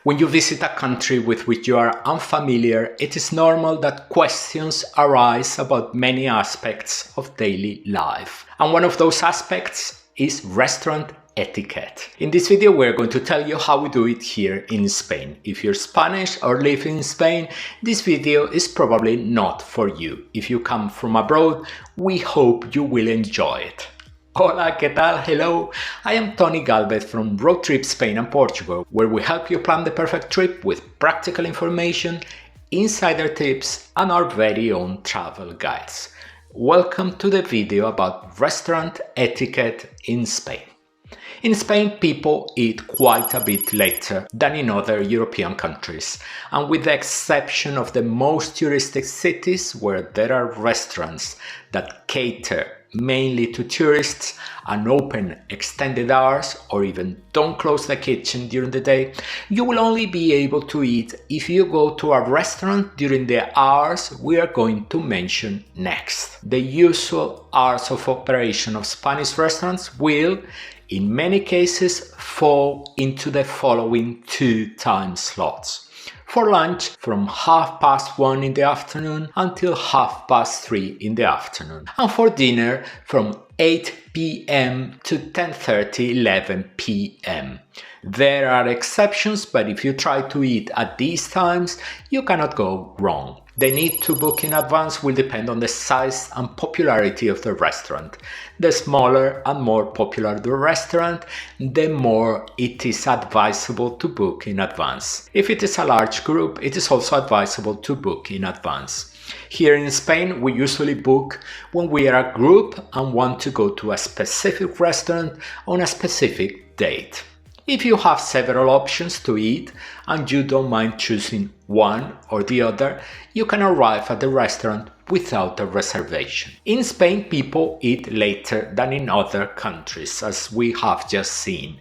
When you visit a country with which you are unfamiliar, it is normal that questions arise about many aspects of daily life. And one of those aspects is restaurant etiquette. In this video, we're going to tell you how we do it here in Spain. If you're Spanish or live in Spain, this video is probably not for you. If you come from abroad, we hope you will enjoy it. Hola, ¿qué tal? Hello, I am Tony Galvez from Road Trip Spain and Portugal, where we help you plan the perfect trip with practical information, insider tips, and our very own travel guides. Welcome to the video about restaurant etiquette in Spain. In Spain, people eat quite a bit later than in other European countries, and with the exception of the most touristic cities where there are restaurants that cater mainly to tourists and open extended hours or even don't close the kitchen during the day, you will only be able to eat if you go to a restaurant during the hours we are going to mention next. The usual hours of operation of Spanish restaurants will, in many cases, fall into the following two time slots. For lunch, from 1:30 in the afternoon until 3:30 in the afternoon. And for dinner, from 8 p.m. to 10:30, 11 p.m. There are exceptions, but if you try to eat at these times, you cannot go wrong. The need to book in advance will depend on the size and popularity of the restaurant. The smaller and more popular the restaurant, the more it is advisable to book in advance. If it is a large group, it is also advisable to book in advance. Here in Spain, we usually book when we are a group and want to go to a specific restaurant on a specific date. If you have several options to eat and you don't mind choosing one or the other, you can arrive at the restaurant without a reservation. In Spain, people eat later than in other countries, as we have just seen.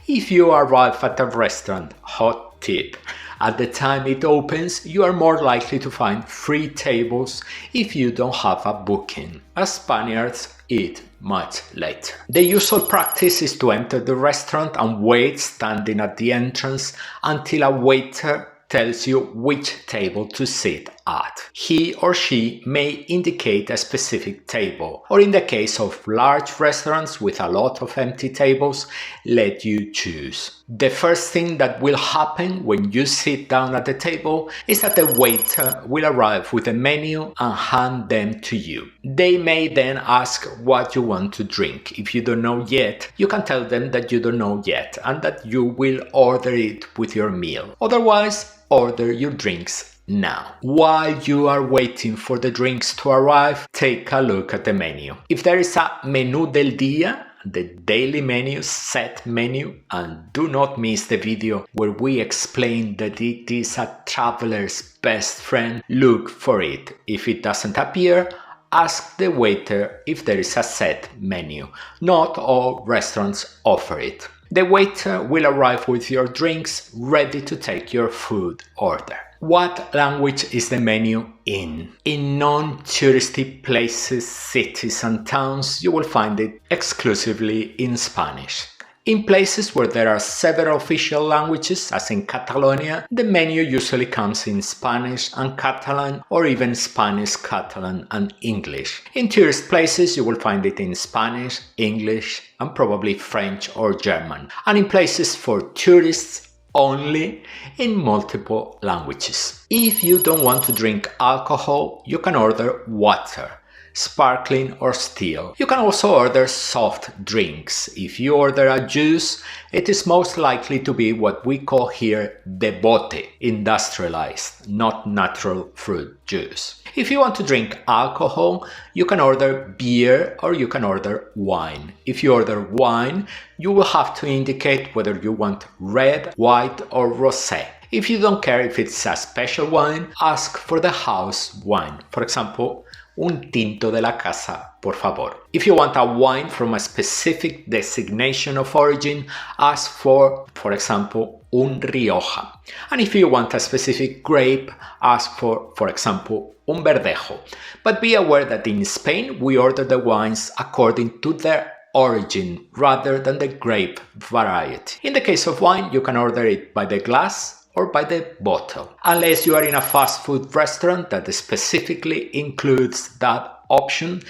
If you arrive at a restaurant, hot tip, at the time it opens, you are more likely to find free tables if you don't have a booking, as Spaniards eat much later. The usual practice is to enter the restaurant and wait standing at the entrance until a waiter tells you which table to sit at. He or she may indicate a specific table, or in the case of large restaurants with a lot of empty tables, let you choose. The first thing that will happen when you sit down at the table is that the waiter will arrive with a menu and hand them to you. They may then ask what you want to drink. If you don't know yet, you can tell them that you don't know yet and that you will order it with your meal. Otherwise, order your drinks now. While you are waiting for the drinks to arrive, take a look at the menu. If there is a menú del día, the daily menu, set menu, and do not miss the video where we explain that it is a traveler's best friend, look for it. If it doesn't appear, ask the waiter if there is a set menu. Not all restaurants offer it. The waiter will arrive with your drinks ready to take your food order. What language is the menu in? In non-touristy places, cities and towns, you will find it exclusively in Spanish. In places where there are several official languages, as in Catalonia, the menu usually comes in Spanish and Catalan, or even Spanish, Catalan and English. In tourist places, you will find it in Spanish, English and probably French or German. And in places for tourists, only in multiple languages. If you don't want to drink alcohol, you can order water, sparkling or still. You can also order soft drinks. If you order a juice, it is most likely to be what we call here de bote, industrialized, not natural fruit juice. If you want to drink alcohol, you can order beer or you can order wine. If you order wine, you will have to indicate whether you want red, white or rosé. If you don't care if it's a special wine, ask for the house wine. For example, un tinto de la casa, por favor. If you want a wine from a specific designation of origin, ask for example, un Rioja. And if you want a specific grape, ask for example, un Verdejo. But be aware that in Spain, we order the wines according to their origin rather than the grape variety. In the case of wine, you can order it by the glass or by the bottle. Unless you are in a fast food restaurant that specifically includes that option,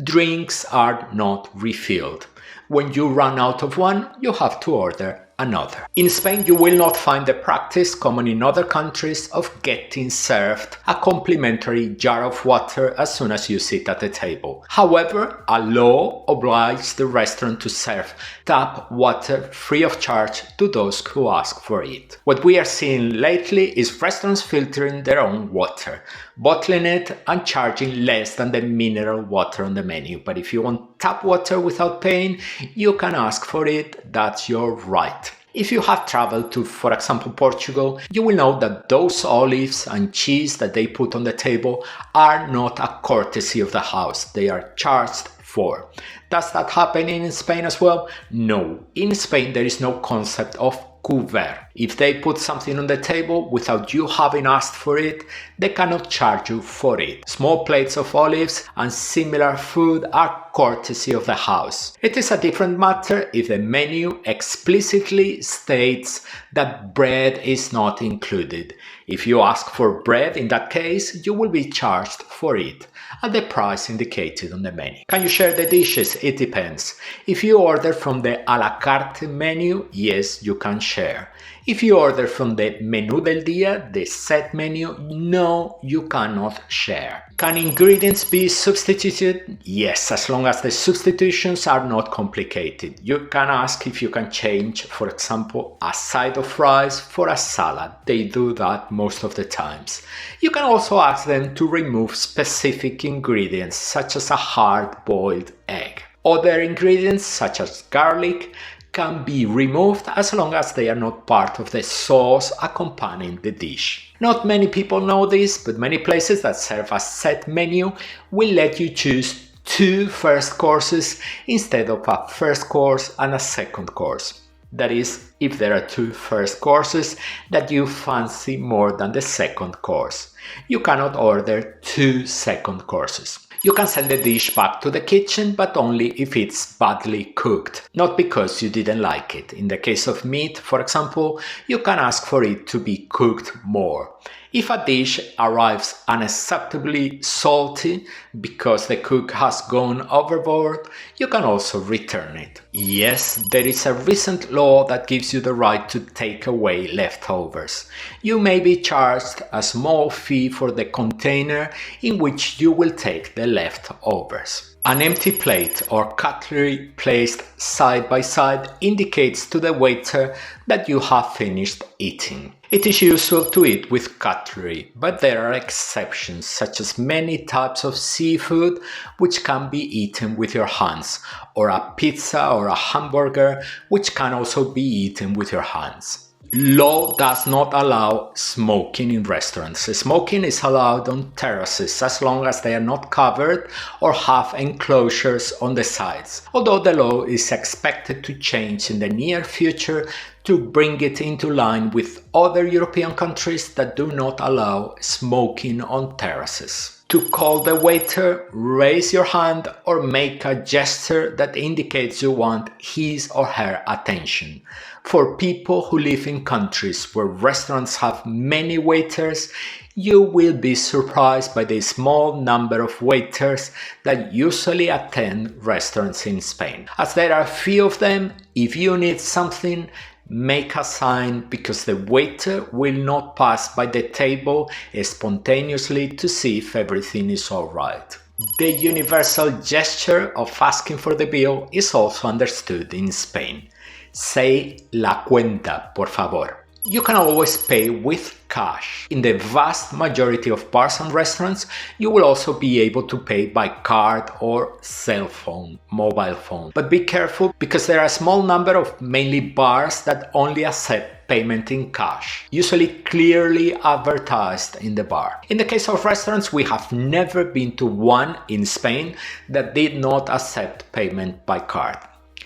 drinks are not refilled. When you run out of one, you have to order another. In Spain, you will not find the practice common in other countries of getting served a complimentary jar of water as soon as you sit at the table. However, a law obliges the restaurant to serve tap water free of charge to those who ask for it. What we are seeing lately is restaurants filtering their own water, bottling it and charging less than the mineral water on the menu. But if you want tap water without paying, you can ask for it. That's your right. If you have traveled to, for example, Portugal, you will know that those olives and cheese that they put on the table are not a courtesy of the house. They are charged for. Does that happen in Spain as well? No. In Spain, there is no concept of couvert. If they put something on the table without you having asked for it, they cannot charge you for it. Small plates of olives and similar food are courtesy of the house. It is a different matter if the menu explicitly states that bread is not included. If you ask for bread, in that case, you will be charged for it at the price indicated on the menu. Can you share the dishes? It depends. If you order from the a la carte menu, yes, you can share. If you order from the menú del día, the set menu, no, you cannot share. Can ingredients be substituted? Yes, as long as the substitutions are not complicated. You can ask if you can change, for example, a side of fries for a salad. They do that most of the times. You can also ask them to remove specific ingredients, such as a hard-boiled egg. Other ingredients, such as garlic, can be removed as long as they are not part of the sauce accompanying the dish. Not many people know this, but many places that serve a set menu will let you choose 2 first courses instead of a first course and a second course. That is, if there are 2 first courses that you fancy more than the second course. You cannot order 2 second courses. You can send the dish back to the kitchen, but only if it's badly cooked, not because you didn't like it. In the case of meat, for example, you can ask for it to be cooked more. If a dish arrives unacceptably salty because the cook has gone overboard, you can also return it. Yes, there is a recent law that gives you the right to take away leftovers. You may be charged a small fee for the container in which you will take the leftovers. An empty plate or cutlery placed side by side indicates to the waiter that you have finished eating. It is usual to eat with cutlery, but there are exceptions, such as many types of seafood which can be eaten with your hands, or a pizza or a hamburger which can also be eaten with your hands. Law does not allow smoking in restaurants. Smoking is allowed on terraces as long as they are not covered or have enclosures on the sides, although the law is expected to change in the near future to bring it into line with other European countries that do not allow smoking on terraces. To call the waiter, raise your hand or make a gesture that indicates you want his or her attention. For people who live in countries where restaurants have many waiters, you will be surprised by the small number of waiters that usually attend restaurants in Spain. As there are few of them, if you need something, make a sign because the waiter will not pass by the table spontaneously to see if everything is alright. The universal gesture of asking for the bill is also understood in Spain. Say la cuenta, por favor. You can always pay with cash. In the vast majority of bars and restaurants, you will also be able to pay by card or cell phone, mobile phone. But be careful because there are a small number of mainly bars that only accept payment in cash, usually clearly advertised in the bar. In the case of restaurants, we have never been to one in Spain that did not accept payment by card.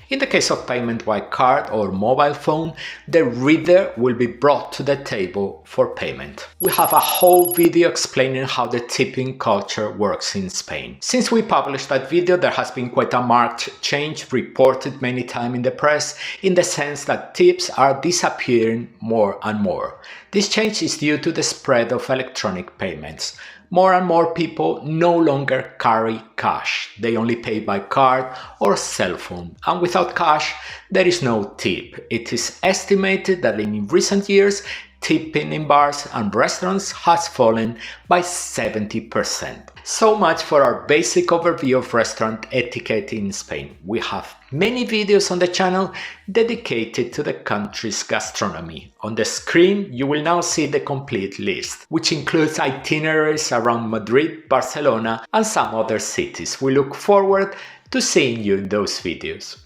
In the case of payment by card or mobile phone, the reader will be brought to the table for payment. We have a whole video explaining how the tipping culture works in Spain. Since we published that video, there has been quite a marked change reported many times in the press, in the sense that tips are disappearing more and more. This change is due to the spread of electronic payments. More and more people no longer carry cash. They only pay by card or cell phone. And without cash, there is no tip. It is estimated that in recent years, tipping in bars and restaurants has fallen by 70%. So much for our basic overview of restaurant etiquette in Spain. We have many videos on the channel dedicated to the country's gastronomy. On the screen, you will now see the complete list, which includes itineraries around Madrid, Barcelona, and some other cities. We look forward to seeing you in those videos.